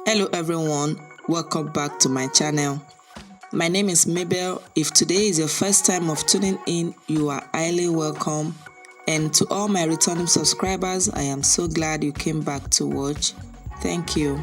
Hello everyone, welcome back to my channel. My name is Mabel. If today is your first time of tuning in, you are highly welcome. And to all my returning subscribers, I am so glad you came back to watch. Thank you.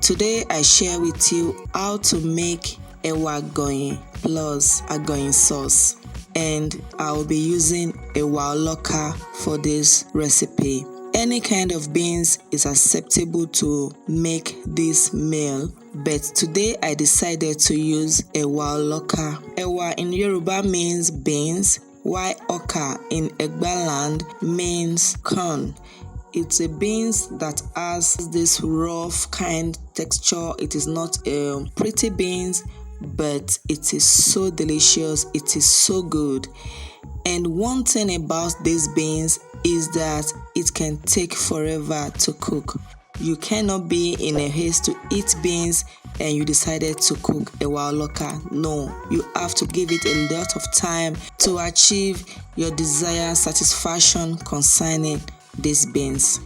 Today I share with you how to make Ewa Agoyin plus Agoyin sauce. And I will be using Ewa Oloka for this recipe. Any kind of beans is acceptable to make this meal, but today I decided to use Ewa Oloka. Ewa in Yoruba means beans, while Oka in Egbaland means corn. It's a beans that has this rough kind texture. It is not pretty beans, but it is so delicious. It is so good. And one thing about these beans is that it can take forever to cook. You cannot be in a haste to eat beans and you decided to cook Ewa Oloka. No, you have to give it a lot of time to achieve your desired satisfaction concerning these beans.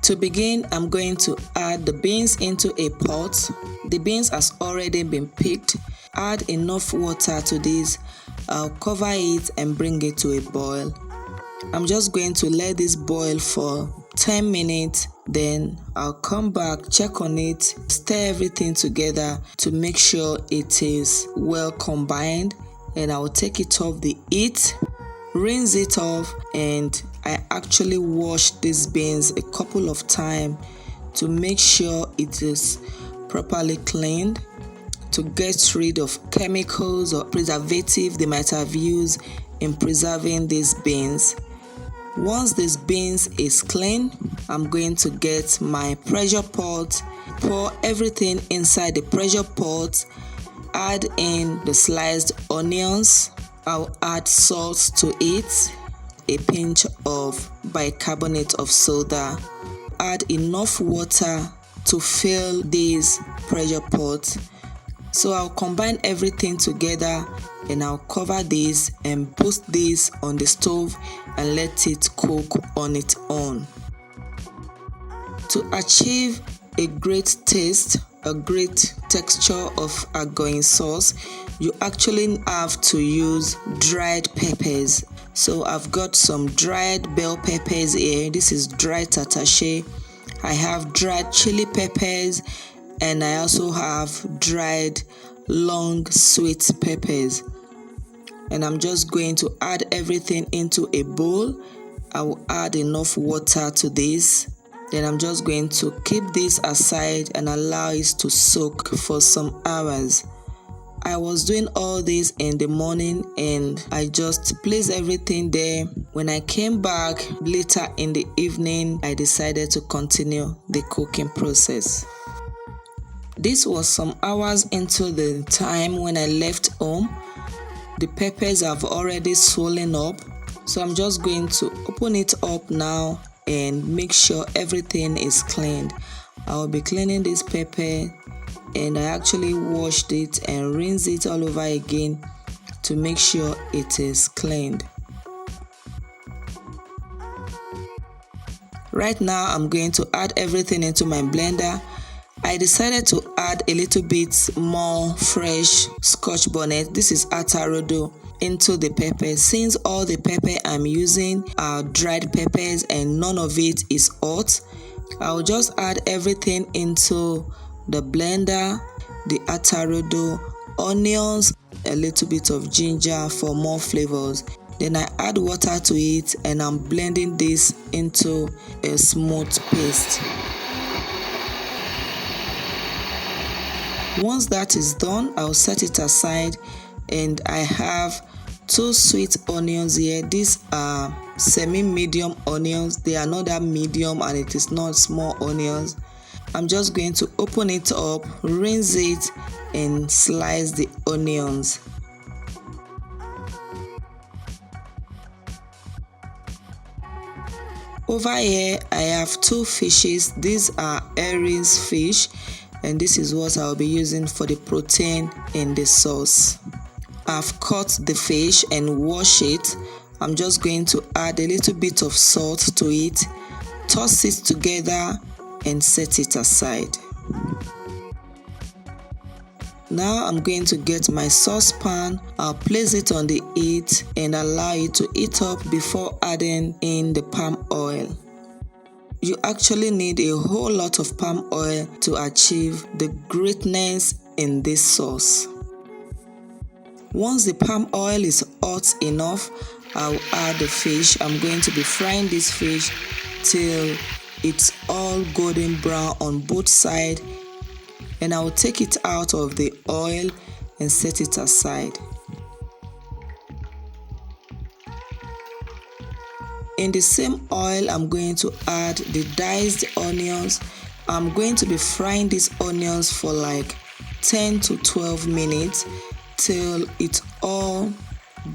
To begin, I'm going to add the beans into a pot. The beans has already been picked. Add enough water to this. I'll cover it and bring it to a boil. I'm just going to let this boil for 10 minutes. Then I'll come back, check on it, stir everything together to make sure it is well combined. And I will take it off the heat, rinse it off, and I actually wash these beans a couple of times to make sure it is properly cleaned, to get rid of chemicals or preservative they might have used in preserving these beans. Once this beans is clean, I'm going to get my pressure pot, pour everything inside the pressure pot, add in the sliced onions. I'll add salt to it, a pinch of bicarbonate of soda. Add enough water to fill this pressure pot. So I'll combine everything together and I'll cover this and put this on the stove and let it cook on its own. To achieve a great taste, a great texture of Agoyin sauce, you actually have to use dried peppers. So I've got some dried bell peppers here. This is dried tatashe. I have dried chili peppers, and I also have dried long sweet peppers. And I'm just going to add everything into a bowl. I will add enough water to this. Then I'm just going to keep this aside and allow it to soak for some hours. I was doing all this in the morning and I just placed everything there. When I came back later in the evening, I decided to continue the cooking process. This was some hours into the time when I left home. The peppers have already swollen up, so I'm just going to open it up now and make sure everything is cleaned. I will be cleaning this pepper, and I actually washed it and rinsed it all over again to make sure it is cleaned. Right now I'm going to add everything into my blender. I decided to add a little bit more fresh scotch bonnet. This is atarodo into the pepper. Since all the pepper I'm using are dried peppers and none of it is hot, I'll just add everything into the blender, the atarodo, onions, a little bit of ginger for more flavors. Then I add water to it and I'm blending this into a smooth paste. Once that is done, I'll set it aside, and I have 2 sweet onions here. These are semi-medium onions. They are not that medium and it is not small onions. I'm just going to open it up, rinse it, and slice the onions. Over here, I have 2 fishes. These are herrings fish, and this is what I'll be using for the protein in the sauce. I've cut the fish and washed it. I'm just going to add a little bit of salt to it, toss it together and set it aside. Now I'm going to get my saucepan. I'll place it on the heat and allow it to heat up before adding in the palm oil. You actually need a whole lot of palm oil to achieve the greatness in this sauce. Once the palm oil is hot enough, I'll add the fish. I'm going to be frying this fish till it's all golden brown on both sides, and I'll take it out of the oil and set it aside. In the same oil, I'm going to add the diced onions. I'm going to be frying these onions for like 10 to 12 minutes till it's all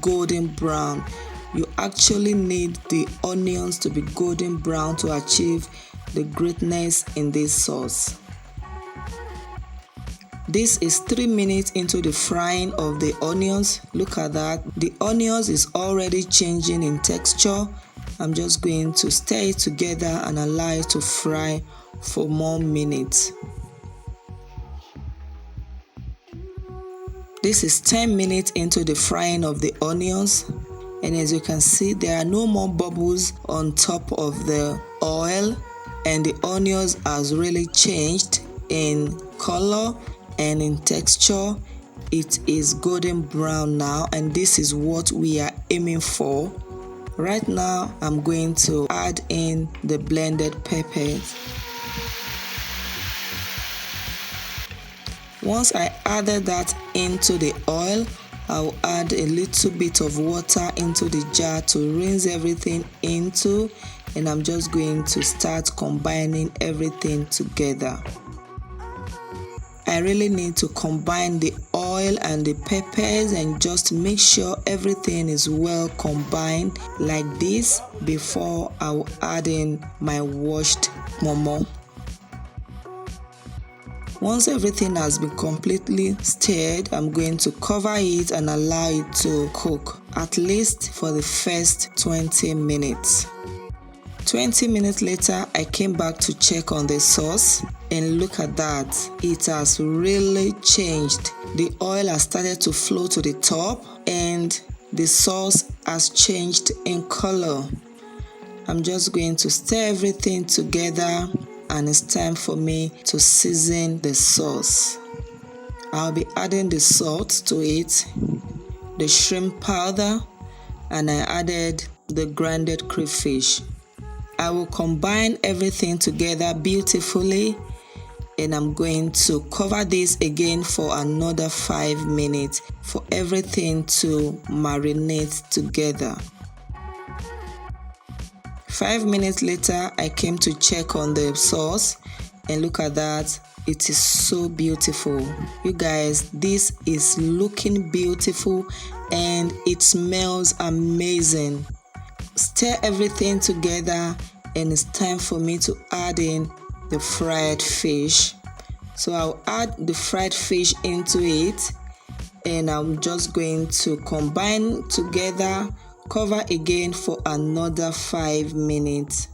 golden brown. You actually need the onions to be golden brown to achieve the greatness in this sauce. This is 3 minutes into the frying of the onions. Look at that. The onions is already changing in texture. I'm just going to stir it together and allow it to fry for more minutes. This is 10 minutes into the frying of the onions, and as you can see, there are no more bubbles on top of the oil, and the onions has really changed in color and in texture. It is golden brown now, and this is what we are aiming for. Right now, I'm going to add in the blended peppers. Once I added that into the oil, I'll add a little bit of water into the jar to rinse everything into, and I'm just going to start combining everything together. I really need to combine the oil and the peppers and just make sure everything is well combined like this before I will add in my washed momo. Once everything has been completely stirred, I'm going to cover it and allow it to cook, at least for the first 20 minutes. 20 minutes later, I came back to check on the sauce, and look at that. It has really changed. The oil has started to flow to the top and the sauce has changed in color. I'm just going to stir everything together, and it's time for me to season the sauce. I'll be adding the salt to it, the shrimp powder, and I added the grounded crayfish. I will combine everything together beautifully, and I'm going to cover this again for another 5 minutes for everything to marinate together. 5 minutes later, I came to check on the sauce, and look at that. It is so beautiful. You guys, this is looking beautiful and it smells amazing. Stir everything together, and it's time for me to add in the fried fish. So I'll add the fried fish into it, and I'm just going to combine together, cover again for another 5 minutes.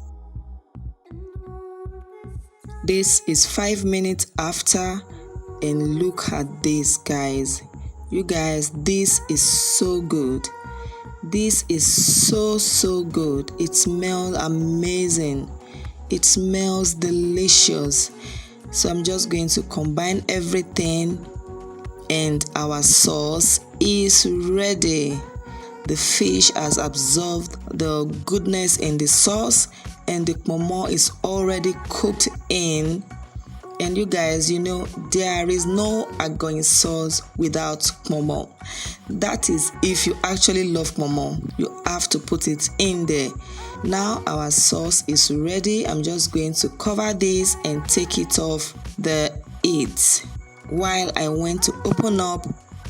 This is 5 minutes after, and look at this, guys. You guys, this is so good. This is so good. It smells amazing. It smells delicious. So I'm just going to combine everything, and our sauce is ready. The fish has absorbed the goodness in the sauce, and the momo is already cooked in. And you guys, you know, there is no Agoyin sauce without momo. That is, if you actually love momo, you have to put it in there. Now our sauce is ready. I'm just going to cover this and take it off the heat. While I went to open up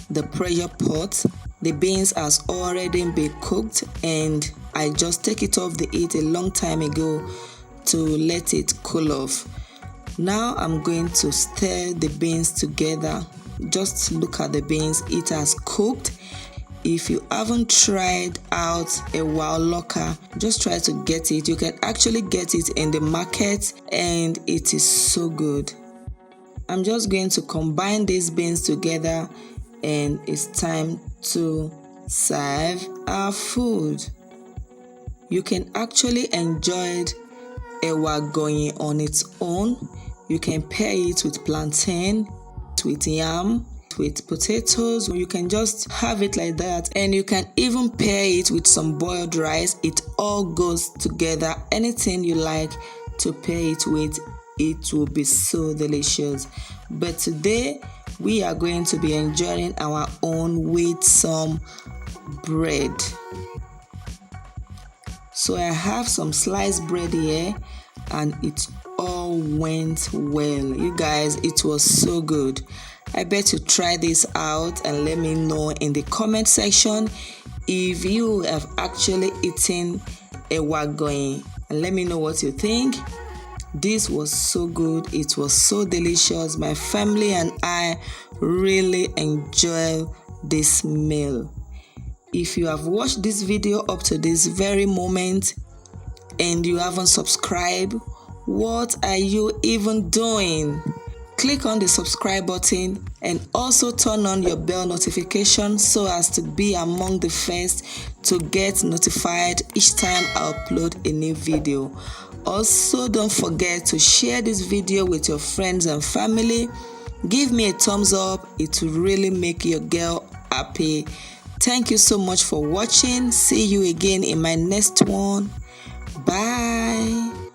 the pressure pot, the beans has already been cooked, and I just take it off the heat a long time ago to let it cool off. Now I'm going to stir the beans together. Just look at the beans. It has cooked, If you haven't tried out Ewa Loka, just try to get it. You can actually get it in the market and it is so good. I'm just going to combine these beans together and it's time to serve our food. You can actually enjoy Ewa Agoyin on its own. You can pair it with plantain, with yam, with potatoes. You can just have it like that, and you can even pair it with some boiled rice. It all goes together. Anything you like to pair it with, it will be so delicious. But today we are going to be enjoying our own with some bread. So I have some sliced bread here and it all went well. You guys, it was so good. I bet you try this out and let me know in the comment section if you have actually eaten Ewa Agoyin, and let me know what you think. This was so good. It was so delicious. My family and I really enjoy this meal. If you have watched this video up to this very moment and you haven't subscribed, what are you even doing? Click on the subscribe button and also turn on your bell notification so as to be among the first to get notified each time I upload a new video. Also, don't forget to share this video with your friends and family. Give me a thumbs up. It will really make your girl happy. Thank you so much for watching. See you again in my next one. Bye.